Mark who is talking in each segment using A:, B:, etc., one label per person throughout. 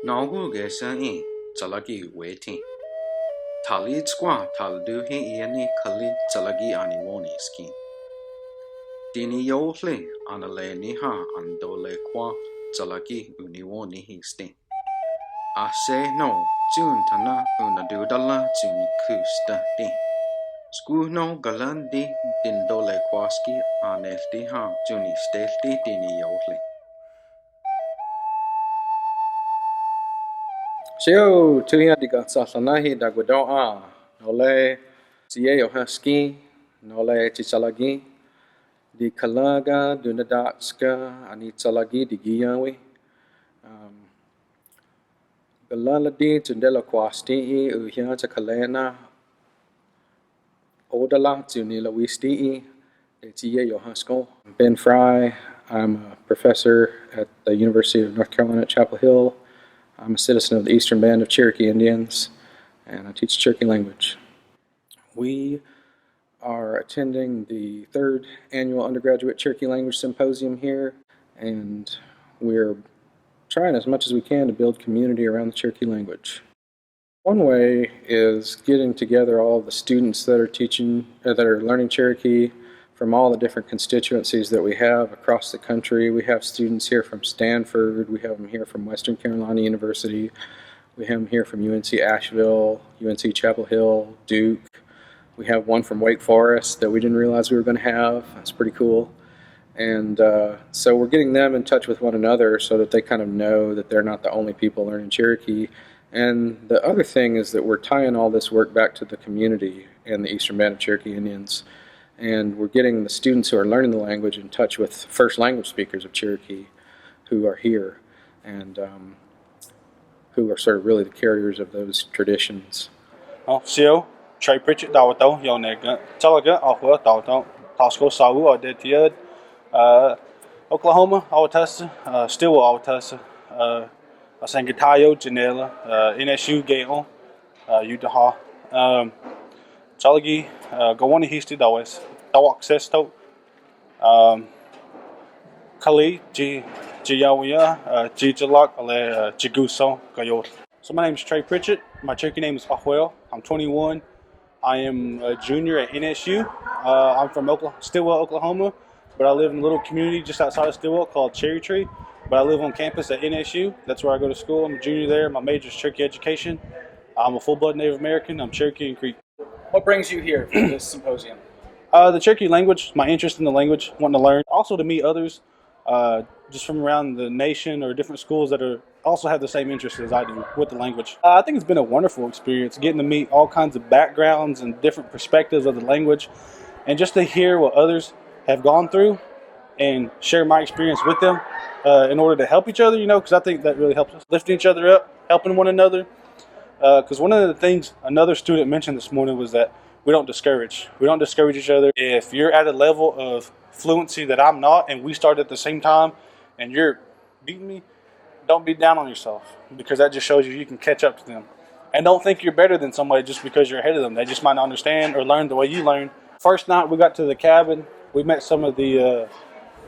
A: Nagu gesan in Jalagi waiting. Talid squa taldu he iani kali Jalagi aniwoni skin. Dini yole anale niha andole qua Jalagi uniwoni hi sting. Ase no jun tana unadudala juni kusta din. Sku no galandi dindole quaski anelti ha juni stelti dini yole.
B: Sio tuia di gatsalahi da gudoa nole sieo husky nole chichalagi di kalaga dunadatska ani chalagi di giyawi galaladi tundela kwasti uhia chakalena odala tunila wisti de sieo husko. Ben Fry. I'm a professor at the University of North Carolina at Chapel Hill. I'm a citizen of the Eastern Band of Cherokee Indians, and I teach Cherokee language. We are attending the 3rd annual undergraduate Cherokee language symposium here, and we're trying as much as we can to build community around the Cherokee language. One way is getting together all of the students that are learning Cherokee from all the different constituencies that we have across the country. We have students here from Stanford, we have them here from Western Carolina University, we have them here from UNC Asheville, UNC Chapel Hill, Duke. We have one from Wake Forest that we didn't realize we were going to have. That's pretty cool. And so we're getting them in touch with one another so that they kind of know that they're not the only people learning Cherokee. And the other thing is that we're tying all this work back to the community and the Eastern Band of Cherokee Indians. And we're getting the students who are learning the language in touch with first language speakers of Cherokee who are here and who are sort of really the carriers of those traditions.
C: Sio, Trey Pritchett, Dawato, Yonega, Talaga, Okla, Dawato, Tosco, Sawu, or Detiad, Oklahoma, Awatessa, Stillwell, Awatessa, Sangatayo, Janela, NSU, Gale, Utah, Chalagi, Gawani Histi Dawes, Dawak Sesto, Kali, Jiyawia, Jijalak, Ale, Jiguso, Gayot. So my name is Trey Pritchett. My Cherokee name is Overhill. I'm 21. I am a junior at NSU. I'm from Stillwell, Oklahoma, but I live in a little community just outside of Stillwell called Cherry Tree. But I live on campus at NSU. That's where I go to school. I'm a junior there. My major is Cherokee education. I'm a full-blood Native American. I'm Cherokee and Creek.
D: What brings you here for this symposium?
C: The Cherokee language, my interest in the language, wanting to learn. Also to meet others just from around the nation or different schools that also have the same interest as I do with the language. I think it's been a wonderful experience getting to meet all kinds of backgrounds and different perspectives of the language, and just to hear what others have gone through and share my experience with them in order to help each other, because I think that really helps us. Lifting each other up, helping one another. Because one of the things another student mentioned this morning was that we don't discourage. We don't discourage each other. If you're at a level of fluency that I'm not, and we start at the same time, and you're beating me, don't be down on yourself, because that just shows you can catch up to them. And don't think you're better than somebody just because you're ahead of them. They just might not understand or learn the way you learn. First night we got to the cabin, we met some of the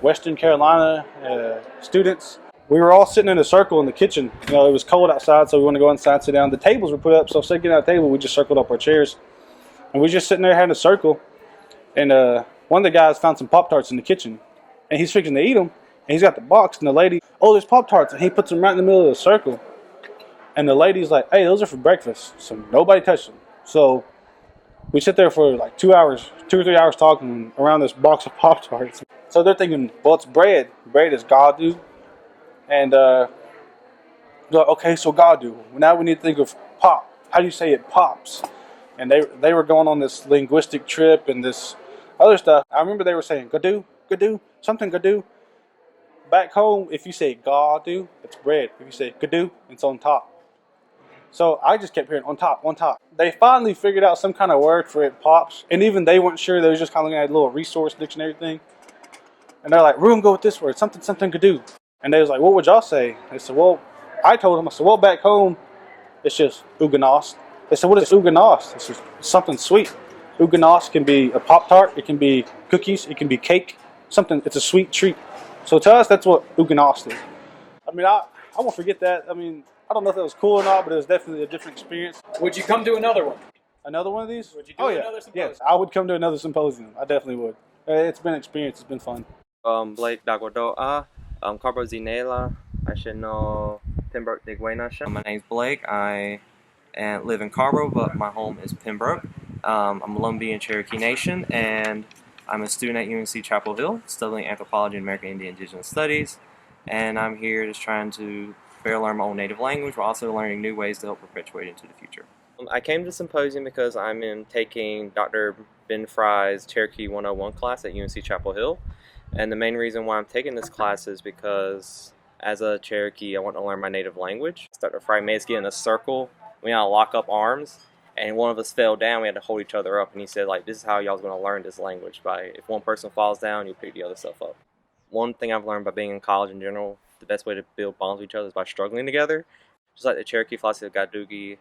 C: Western Carolina students. We were all sitting in a circle in the kitchen. It was cold outside, so we wanted to go inside and sit down. The tables were put up, so instead of getting out the table, we just circled up our chairs. And we were just sitting there having a circle. And one of the guys found some Pop-Tarts in the kitchen. And he's fixing to eat them. And he's got the box, and the lady, oh, there's Pop-Tarts. And he puts them right in the middle of the circle. And the lady's like, hey, those are for breakfast. So nobody touched them. So we sit there for like 2 or 3 hours talking around this box of Pop-Tarts. So they're thinking, well, it's bread. Bread is Gadu. And they're like, okay, so Gadu. Now we need to think of pop. How do you say it pops? And they were going on this linguistic trip and this other stuff. I remember they were saying Gadu, Gadu, something Gadu. Back home, if you say Gadu, it's bread. If you say Gadu, it's on top. So I just kept hearing on top, on top. They finally figured out some kind of word for it pops. And even they weren't sure. They were just kind of looking at a little resource dictionary thing. And they're like, we're going to go with this word, something, something Gadu. And they was like, what would y'all say? They said, well, I told them, I said, well, back home, it's just Uganos. They said, what is Uganos? It's just something sweet. Uganos can be a Pop-Tart, it can be cookies, it can be cake, something, it's a sweet treat. So to us, that's what Uganos is. I mean, I won't forget that. I mean, I don't know if it was cool or not, but it was definitely a different experience.
D: Would you come to another one?
C: Another one of these?
D: Would you do
C: Oh yeah,
D: another symposium?
C: yes. I would come to another symposium. I definitely would. It's been an experience. It's been fun.
E: Blake Dagodoa, Carbo Zinela, I should know Pembroke de Guenasha. My name's Blake. I live in Carbo, but my home is Pembroke. I'm a Colombian Cherokee Nation, and I'm a student at UNC Chapel Hill, studying anthropology and American Indian Indigenous Studies. And I'm here just trying to better learn my own native language, while also learning new ways to help perpetuate into the future. I came to the symposium because I'm taking Dr. Ben Fry's Cherokee 101 class at UNC Chapel Hill. And the main reason why I'm taking this class is because as a Cherokee, I want to learn my native language. Dr. Fry made us get in a circle. We had to lock up arms, and one of us fell down. We had to hold each other up, and he said, like, this is how y'all's going to learn this language. If one person falls down, you pick the other stuff up. One thing I've learned by being in college in general, the best way to build bonds with each other is by struggling together. Just like the Cherokee philosophy of Gadugi,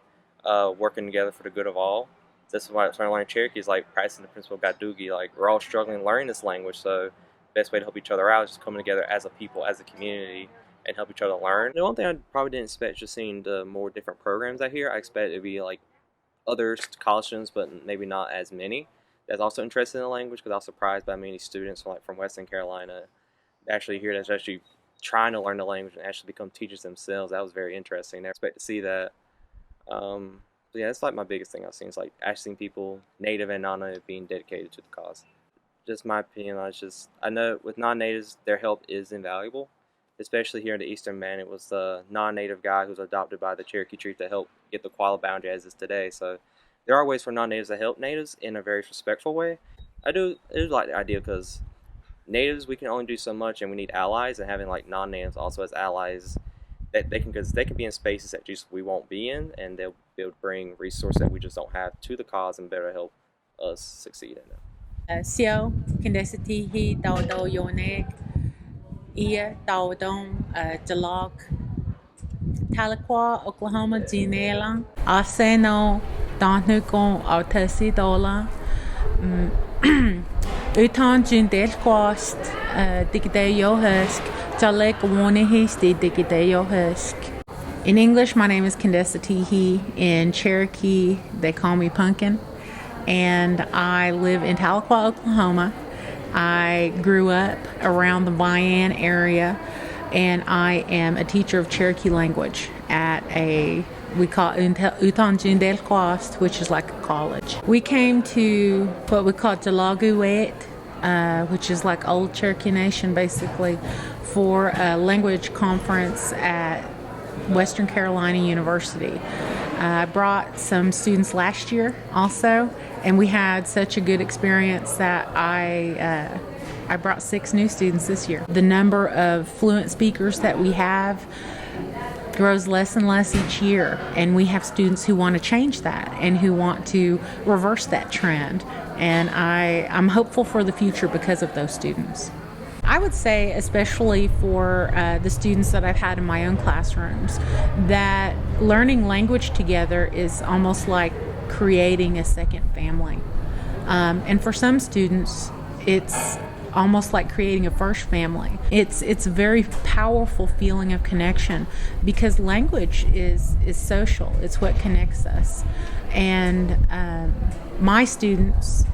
E: working together for the good of all. This is why I learned Cherokee is like practicing the principle of Gadugi. Like, we're all struggling learning this language, so the best way to help each other out is just coming together as a people, as a community, and help each other learn. The one thing I probably didn't expect, just seeing the more different programs out here, I expected it to be like other college students, but maybe not as many. That's also interested in the language, because I was surprised by many students from Western Carolina actually here that's actually trying to learn the language and actually become teachers themselves. That was very interesting. I expect to see that. But yeah, that's like my biggest thing I've seen. It's like actually seeing people, native and non-native, being dedicated to the cause. Just my opinion, I know with non-natives, their help is invaluable, especially here in the Eastern Band. It was the non-native guy who was adopted by the Cherokee chief that helped get the Qualla boundary as is today. So there are ways for non-natives to help natives in a very respectful way. I do like the idea, because natives, we can only do so much, and we need allies, and having like non-natives also as allies, that because they can be in spaces that just we won't be in, and they'll be able to bring resources that we just don't have to the cause and better help us succeed in it.
F: Sio, Kindesatihi, Daudo Yonek, Ia, Daudon, Jalok, Tahlequah, Oklahoma, Ginela, Aseno, Donukon, Autasi Dola, Utan Jindelquast, Digideyo Husk, Jalek Wonihiste, Digideyo Husk. In English, my name is Kindesatihi. In Cherokee, they call me Pumpkin. And I live in Tahlequah, Oklahoma. I grew up around the Bayan area, and I am a teacher of Cherokee language at we call Utan Jindelquast, which is like a college. We came to what we call Judaculla, which is like old Cherokee Nation basically, for a language conference at Western Carolina University. I brought some students last year also, and we had such a good experience that I brought 6 new students this year. The number of fluent speakers that we have grows less and less each year, and we have students who want to change that and who want to reverse that trend, and I'm hopeful for the future because of those students. I would say, especially for the students that I've had in my own classrooms, that learning language together is almost like creating a second family. And for some students, it's almost like creating a first family. It's a very powerful feeling of connection, because language is social. It's what connects us. And my students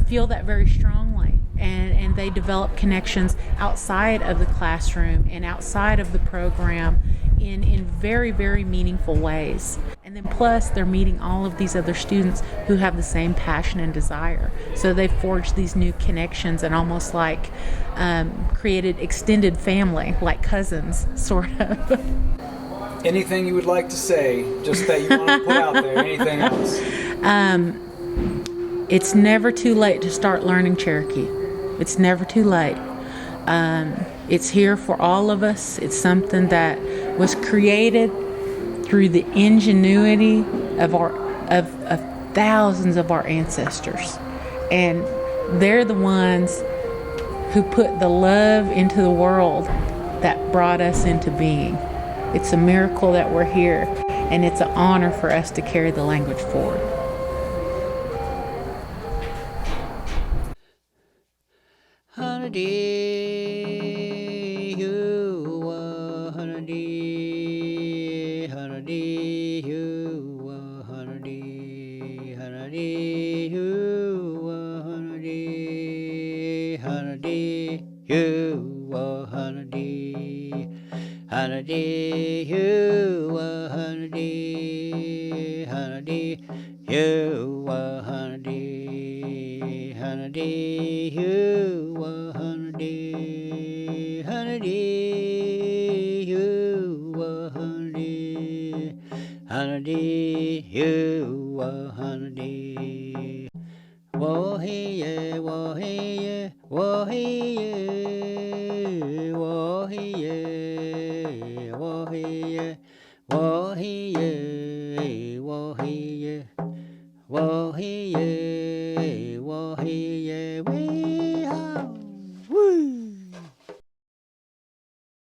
F: feel that very strongly. And they develop connections outside of the classroom and outside of the program in very, very meaningful ways. And then plus, they're meeting all of these other students who have the same passion and desire. So they forged these new connections and almost like created extended family, like cousins, sort of.
D: Anything you would like to say, just that you want to put out there, anything else?
F: It's never too late to start learning Cherokee. It's never too late. It's here for all of us. It's something that was created through the ingenuity of thousands of our ancestors. And they're the ones who put the love into the world that brought us into being. It's a miracle that we're here, and it's an honor for us to carry the language forward.
G: Hanadi, you, Hanadi, Hanadi, you, Hanadi, Hanadi, you, Hanadi, Hanadi, you, Hanadi, Hanadi, you, Hanadi. Wohiye, wohiye, wohiye, wohiye, wohiye, wohiye, wohiye, wohiye,